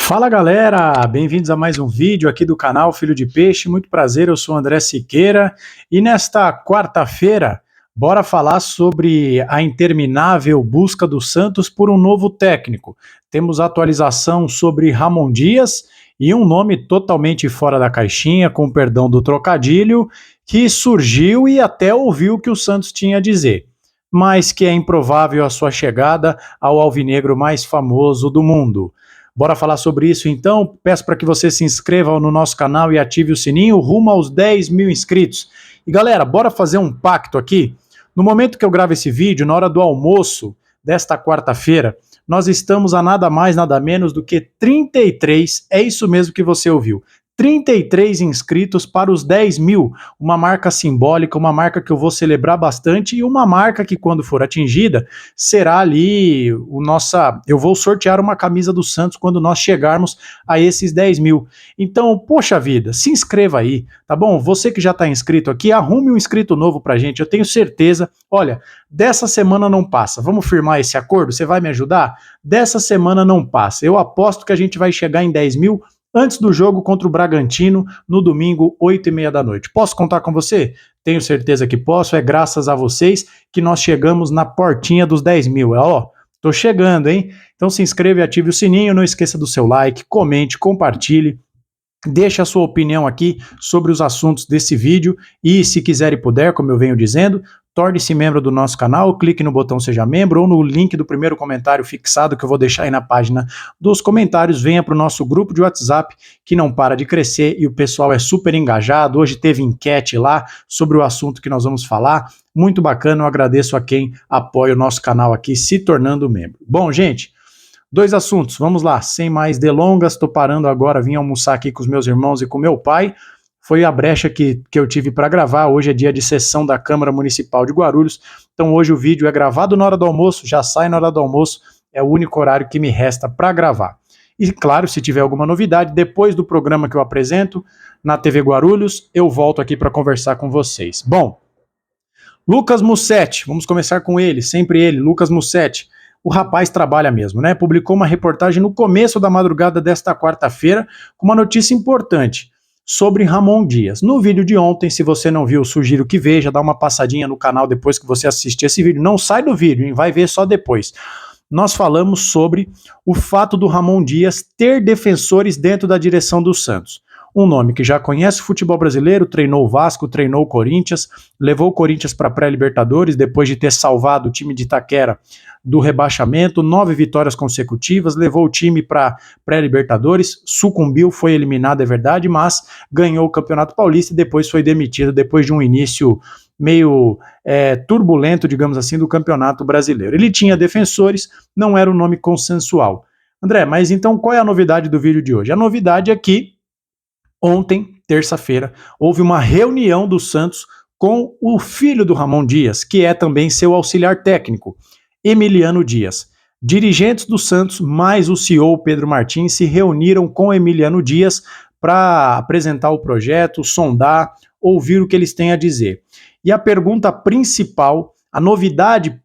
Fala galera, bem-vindos a mais um vídeo aqui do canal Filho de Peixe. Muito prazer, eu sou o André Siqueira e nesta quarta-feira, bora falar sobre a interminável busca do Santos por um novo técnico. Temos atualização sobre Ramon Dias e um nome totalmente fora da caixinha, com perdão do trocadilho, que surgiu e até ouviu o que o Santos tinha a dizer, mas que é improvável a sua chegada ao alvinegro mais famoso do mundo. Bora falar sobre isso então? Peço para que você se inscreva no nosso canal e ative o sininho rumo aos 10 mil inscritos. E galera, bora fazer um pacto aqui? No momento que eu gravo esse vídeo, na hora do almoço desta quarta-feira, nós estamos a nada mais, nada menos do que 33, é isso mesmo que você ouviu, 33 inscritos para os 10 mil, uma marca simbólica, uma marca que eu vou celebrar bastante e uma marca que quando for atingida, será ali eu vou sortear uma camisa do Santos quando nós chegarmos a esses 10 mil. Então, poxa vida, se inscreva aí, tá bom? Você que já está inscrito aqui, arrume um inscrito novo pra gente, eu tenho certeza, olha, dessa semana não passa, vamos firmar esse acordo? Você vai me ajudar? Dessa semana não passa, eu aposto que a gente vai chegar em 10 mil antes do jogo contra o Bragantino, no domingo, 8h30 da noite. Posso contar com você? Tenho certeza que posso, é graças a vocês que nós chegamos na portinha dos 10 mil. Ó, tô chegando, hein? Então se inscreva e ative o sininho, não esqueça do seu like, comente, compartilhe, deixe a sua opinião aqui sobre os assuntos desse vídeo e, se quiser e puder, como eu venho dizendo, torne-se membro do nosso canal, clique no botão Seja Membro ou no link do primeiro comentário fixado que eu vou deixar aí na página dos comentários. Venha para o nosso grupo de WhatsApp que não para de crescer e o pessoal é super engajado. Hoje teve enquete lá sobre o assunto que nós vamos falar. Muito bacana, eu agradeço a quem apoia o nosso canal aqui se tornando membro. Bom, gente, dois assuntos, vamos lá, sem mais delongas, estou parando agora, vim almoçar aqui com os meus irmãos e com meu pai. Foi a brecha que eu tive para gravar. Hoje é dia de sessão da Câmara Municipal de Guarulhos, então hoje o vídeo é gravado na hora do almoço, já sai na hora do almoço, é o único horário que me resta para gravar. E claro, se tiver alguma novidade, depois do programa que eu apresento na TV Guarulhos, eu volto aqui para conversar com vocês. Bom, Lucas Mussetti, vamos começar com ele, sempre ele, Lucas Mussetti. O rapaz trabalha mesmo, né? Publicou uma reportagem no começo da madrugada desta quarta-feira com uma notícia importante sobre Ramon Dias. No vídeo de ontem, se você não viu, sugiro que veja, dá uma passadinha no canal depois que você assistir esse vídeo. Não sai do vídeo, hein? Vai ver só depois. Nós falamos sobre o fato do Ramon Dias ter defensores dentro da direção do Santos. Um nome que já conhece o futebol brasileiro, treinou o Vasco, treinou o Corinthians, levou o Corinthians para a pré-Libertadores, depois de ter salvado o time de Itaquera do rebaixamento, 9 vitórias consecutivas, levou o time para pré-Libertadores, sucumbiu, foi eliminado, é verdade, mas ganhou o Campeonato Paulista e depois foi demitido, depois de um início meio turbulento, digamos assim, do Campeonato Brasileiro. Ele tinha defensores, não era um nome consensual. André, mas então qual é a novidade do vídeo de hoje? A novidade é que ontem, terça-feira, houve uma reunião do Santos com o filho do Ramon Dias, que é também seu auxiliar técnico, Emiliano Dias. Dirigentes do Santos, mais o CEO Pedro Martins, se reuniram com Emiliano Dias para apresentar o projeto, sondar, ouvir o que eles têm a dizer. E a pergunta principal, a novidade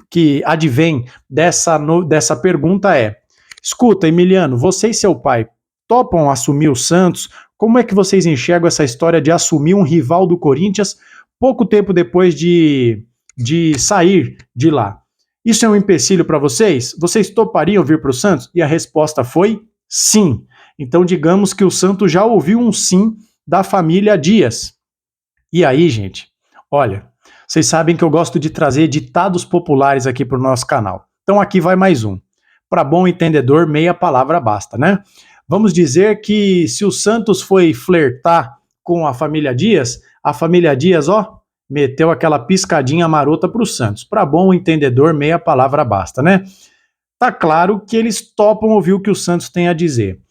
que advém dessa pergunta é: escuta, Emiliano, você e seu pai topam assumir o Santos? Como é que vocês enxergam essa história de assumir um rival do Corinthians pouco tempo depois de sair de lá? Isso é um empecilho para vocês? Vocês topariam vir para o Santos? E a resposta foi sim. Então digamos que o Santos já ouviu um sim da família Dias. E aí, gente, olha, vocês sabem que eu gosto de trazer ditados populares aqui para o nosso canal. Então aqui vai mais um. Para bom entendedor, meia palavra basta, né? Vamos dizer que se o Santos foi flertar com a família Dias, ó, meteu aquela piscadinha marota para o Santos. Para bom entendedor, meia palavra basta, né? Tá claro que eles topam ouvir o que o Santos tem a dizer.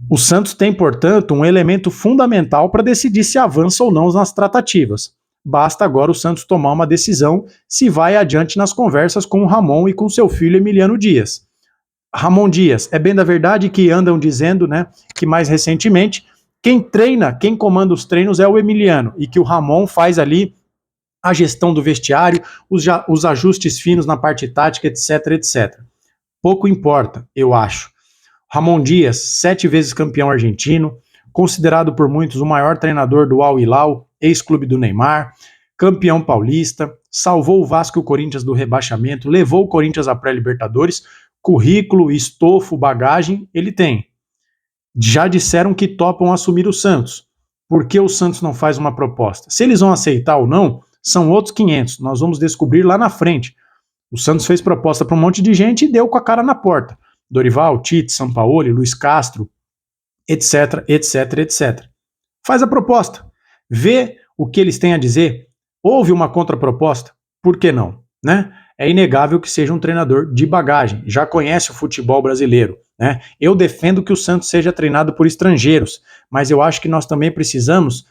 O Santos tem, portanto, um elemento fundamental para decidir se avança ou não nas tratativas. Basta agora o Santos tomar uma decisão se vai adiante nas conversas com o Ramon e com seu filho Emiliano Dias. Ramon Dias, é bem da verdade que andam dizendo, né, que mais recentemente quem treina, quem comanda os treinos é o Emiliano e que o Ramon faz ali a gestão do vestiário, os ajustes finos na parte tática, etc, etc. Pouco importa, eu acho. Ramon Dias, 7 vezes campeão argentino, considerado por muitos o maior treinador do Al Hilal, ex-clube do Neymar, campeão paulista, salvou o Vasco e o Corinthians do rebaixamento, levou o Corinthians à pré-Libertadores, currículo, estofo, bagagem, ele tem. Já disseram que topam assumir o Santos. Por que o Santos não faz uma proposta? Se eles vão aceitar ou não, são outros 500. Nós vamos descobrir lá na frente. O Santos fez proposta para um monte de gente e deu com a cara na porta. Dorival, Tite, Sampaoli, Luiz Castro, etc, etc, etc. Faz a proposta. Vê o que eles têm a dizer. Houve uma contraproposta? Por que não? Né? É inegável que seja um treinador de bagagem, já conhece o futebol brasileiro. Né? Eu defendo que o Santos seja treinado por estrangeiros, mas eu acho que nós também precisamos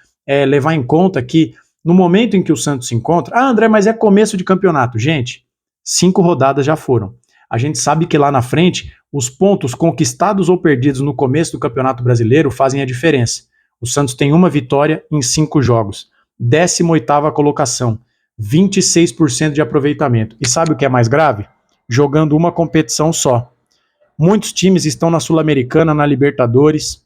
levar em conta que no momento em que o Santos se encontra... Ah, André, mas é começo de campeonato. Gente, 5 rodadas já foram. A gente sabe que lá na frente, os pontos conquistados ou perdidos no começo do Campeonato Brasileiro fazem a diferença. O Santos tem uma vitória em 5 jogos. 18ª colocação. 26% de aproveitamento. E sabe o que é mais grave? Jogando uma competição só. Muitos times estão na Sul-Americana, na Libertadores.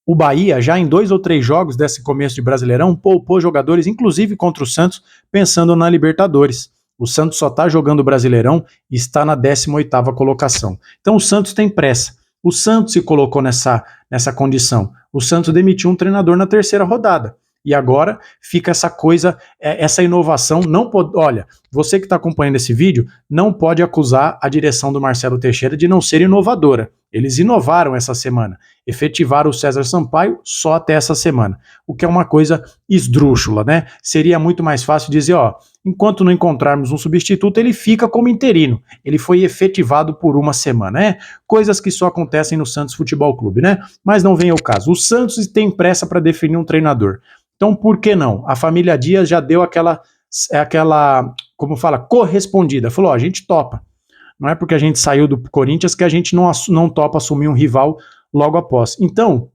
O Bahia, já em 2 ou 3 jogos desse começo de Brasileirão, poupou jogadores, inclusive contra o Santos, pensando na Libertadores. O Santos só está jogando o Brasileirão e está na 18ª colocação. Então o Santos tem pressa. O Santos se colocou nessa condição. O Santos demitiu um treinador na 3ª rodada. E agora fica essa coisa, essa inovação. Não pode, olha, você que está acompanhando esse vídeo não pode acusar a direção do Marcelo Teixeira de não ser inovadora. Eles inovaram essa semana, efetivaram o César Sampaio só até essa semana, o que é uma coisa esdrúxula, né? Seria muito mais fácil dizer, ó, enquanto não encontrarmos um substituto, ele fica como interino. Ele foi efetivado por uma semana, né? Coisas que só acontecem no Santos Futebol Clube, né? Mas não vem ao caso. O Santos tem pressa para definir um treinador. Então, por que não? A família Dias já deu aquela como fala, correspondida. Falou, ó, a gente topa. Não é porque a gente saiu do Corinthians que a gente não topa assumir um rival logo após. Então,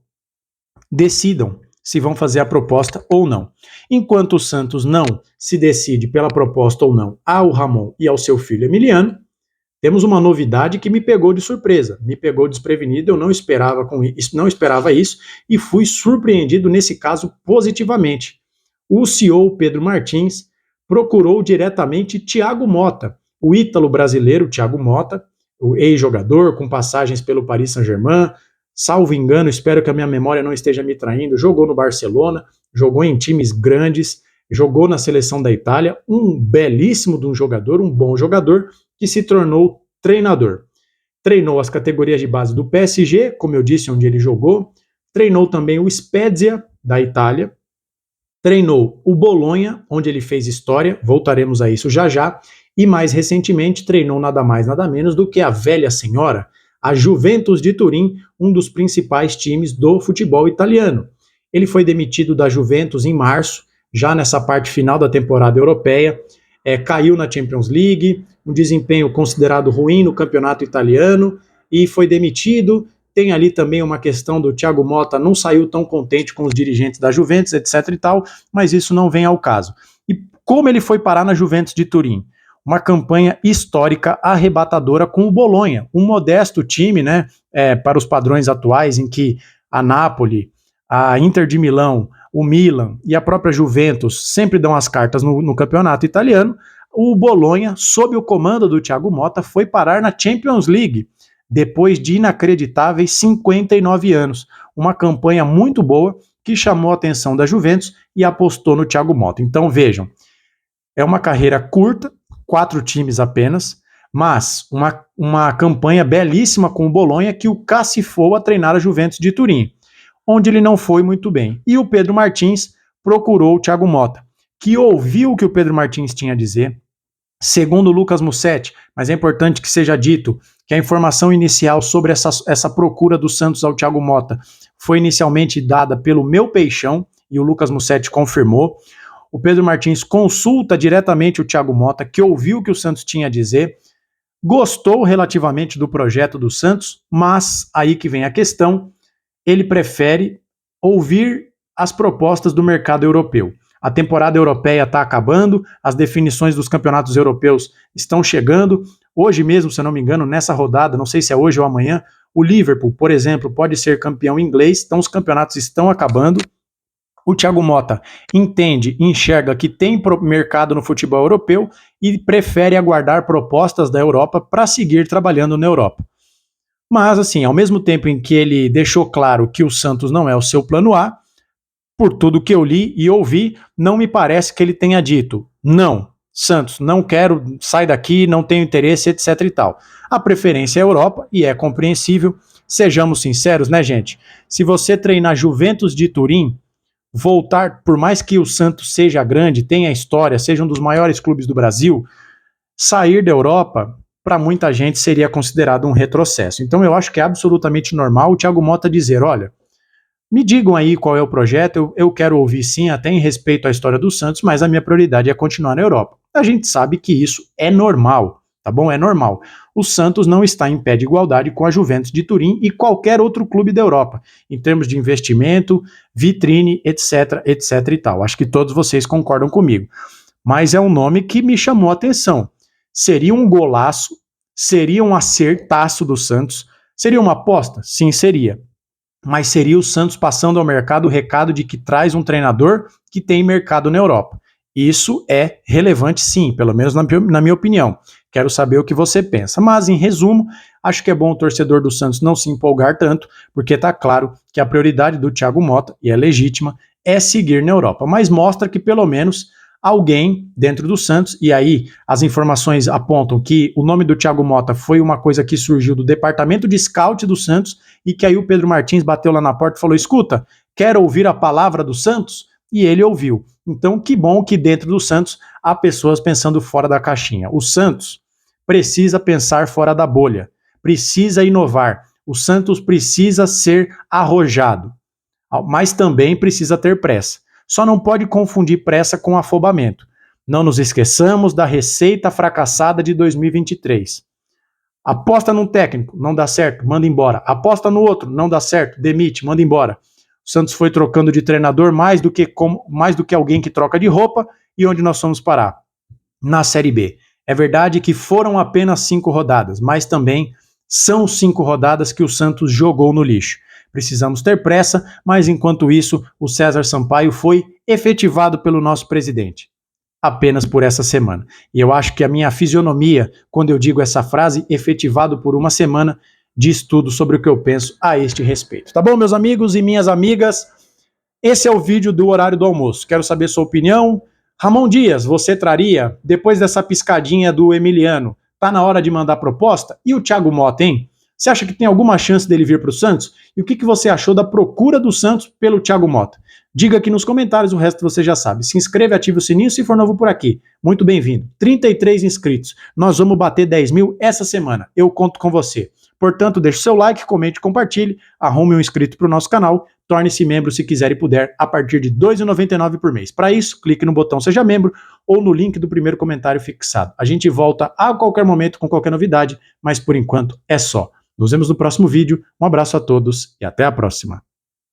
decidam se vão fazer a proposta ou não. Enquanto o Santos não se decide pela proposta ou não ao Ramon e ao seu filho Emiliano, temos uma novidade que me pegou de surpresa, me pegou desprevenido, eu não esperava isso e fui surpreendido nesse caso positivamente. O CEO Pedro Martins procurou diretamente Thiago Motta, o ítalo brasileiro Thiago Motta, o ex-jogador com passagens pelo Paris Saint-Germain, salvo engano, espero que a minha memória não esteja me traindo, jogou no Barcelona, jogou em times grandes, jogou na seleção da Itália, um belíssimo de um jogador, um bom jogador, que se tornou treinador. Treinou as categorias de base do PSG, como eu disse, onde ele jogou, treinou também o Spezia, da Itália, treinou o Bolonha, onde ele fez história, voltaremos a isso já já, e mais recentemente treinou nada mais nada menos do que a velha senhora, a Juventus de Turim, um dos principais times do futebol italiano. Ele foi demitido da Juventus em março, já nessa parte final da temporada europeia, caiu na Champions League, um desempenho considerado ruim no campeonato italiano e foi demitido. Tem ali também uma questão do Thiago Motta, não saiu tão contente com os dirigentes da Juventus, etc e tal, mas isso não vem ao caso. E como ele foi parar na Juventus de Turim? Uma campanha histórica arrebatadora com o Bolonha, um modesto time, né, para os padrões atuais em que a Napoli, a Inter de Milão, o Milan e a própria Juventus sempre dão as cartas no campeonato italiano. O Bolonha, sob o comando do Thiago Motta, foi parar na Champions League, depois de inacreditáveis 59 anos. Uma campanha muito boa que chamou a atenção da Juventus e apostou no Thiago Motta. Então vejam, é uma carreira curta, 4 times apenas, mas uma campanha belíssima com o Bolonha que o cacifou a treinar a Juventus de Turim, onde ele não foi muito bem. E o Pedro Martins procurou o Thiago Motta, que ouviu o que o Pedro Martins tinha a dizer, segundo o Lucas Mussetti, mas é importante que seja dito que a informação inicial sobre essa procura do Santos ao Thiago Motta foi inicialmente dada pelo meu Peixão, e o Lucas Mussetti confirmou. O Pedro Martins consulta diretamente o Thiago Motta, que ouviu o que o Santos tinha a dizer, gostou relativamente do projeto do Santos, mas aí que vem a questão, ele prefere ouvir as propostas do mercado europeu. A temporada europeia está acabando, as definições dos campeonatos europeus estão chegando. Hoje mesmo, se eu não me engano, nessa rodada, não sei se é hoje ou amanhã, O Liverpool, por exemplo, pode ser campeão inglês, então os campeonatos estão acabando. O Thiago Motta entende, enxerga que tem mercado no futebol europeu e prefere aguardar propostas da Europa para seguir trabalhando na Europa. Mas, assim, ao mesmo tempo em que ele deixou claro que o Santos não é o seu plano A, por tudo que eu li e ouvi, não me parece que ele tenha dito, não, Santos, não quero, sai daqui, não tenho interesse, etc e tal. A preferência é a Europa e é compreensível. Sejamos sinceros, né, gente? Se você treinar Juventus de Turim, voltar, por mais que o Santos seja grande, tenha história, seja um dos maiores clubes do Brasil, sair da Europa, para muita gente, seria considerado um retrocesso. Então eu acho que é absolutamente normal o Thiago Motta dizer, olha, me digam aí qual é o projeto, eu quero ouvir sim, até em respeito à história do Santos, mas a minha prioridade é continuar na Europa. A gente sabe que isso é normal, tá bom? É normal. O Santos não está em pé de igualdade com a Juventus de Turim e qualquer outro clube da Europa, em termos de investimento, vitrine, etc, etc e tal. Acho que todos vocês concordam comigo. Mas é um nome que me chamou a atenção. Seria um golaço, seria um acertaço do Santos, seria uma aposta? Sim, seria. Mas seria o Santos passando ao mercado o recado de que traz um treinador que tem mercado na Europa. Isso é relevante sim, pelo menos na minha opinião. Quero saber o que você pensa. Mas, em resumo, acho que é bom o torcedor do Santos não se empolgar tanto, porque está claro que a prioridade do Thiago Motta, e é legítima, é seguir na Europa. Mas mostra que, pelo menos, alguém dentro do Santos, e aí as informações apontam que o nome do Thiago Motta foi uma coisa que surgiu do departamento de scout do Santos, e que aí o Pedro Martins bateu lá na porta e falou, escuta, quer ouvir a palavra do Santos? E ele ouviu. Então, que bom que dentro do Santos há pessoas pensando fora da caixinha. O Santos precisa pensar fora da bolha, precisa inovar. O Santos precisa ser arrojado, mas também precisa ter pressa. Só não pode confundir pressa com afobamento. Não nos esqueçamos da receita fracassada de 2023. Aposta num técnico, não dá certo, manda embora. Aposta no outro, não dá certo, demite, manda embora. O Santos foi trocando de treinador mais do que alguém que troca de roupa. E onde nós fomos parar? Na Série B. É verdade que foram apenas 5 rodadas, mas também são 5 rodadas que o Santos jogou no lixo. Precisamos ter pressa, mas enquanto isso, o César Sampaio foi efetivado pelo nosso presidente. Apenas por essa semana. E eu acho que a minha fisionomia, quando eu digo essa frase, efetivado por uma semana, diz tudo sobre o que eu penso a este respeito. Tá bom, meus amigos e minhas amigas? Esse é o vídeo do horário do almoço. Quero saber sua opinião. Ramon Dias, você traria, depois dessa piscadinha do Emiliano, tá na hora de mandar proposta? E o Thiago Motta, hein? Você acha que tem alguma chance dele vir para o Santos? E o que você achou da procura do Santos pelo Thiago Motta? Diga aqui nos comentários, o resto você já sabe. Se inscreve e ative o sininho se for novo por aqui. Muito bem-vindo. 33 inscritos. Nós vamos bater 10 mil essa semana. Eu conto com você. Portanto, deixe seu like, comente, compartilhe, arrume um inscrito para o nosso canal, torne-se membro se quiser e puder, a partir de R$ 2,99 por mês. Para isso, clique no botão Seja Membro ou no link do primeiro comentário fixado. A gente volta a qualquer momento com qualquer novidade, mas por enquanto é só. Nos vemos no próximo vídeo, um abraço a todos e até a próxima.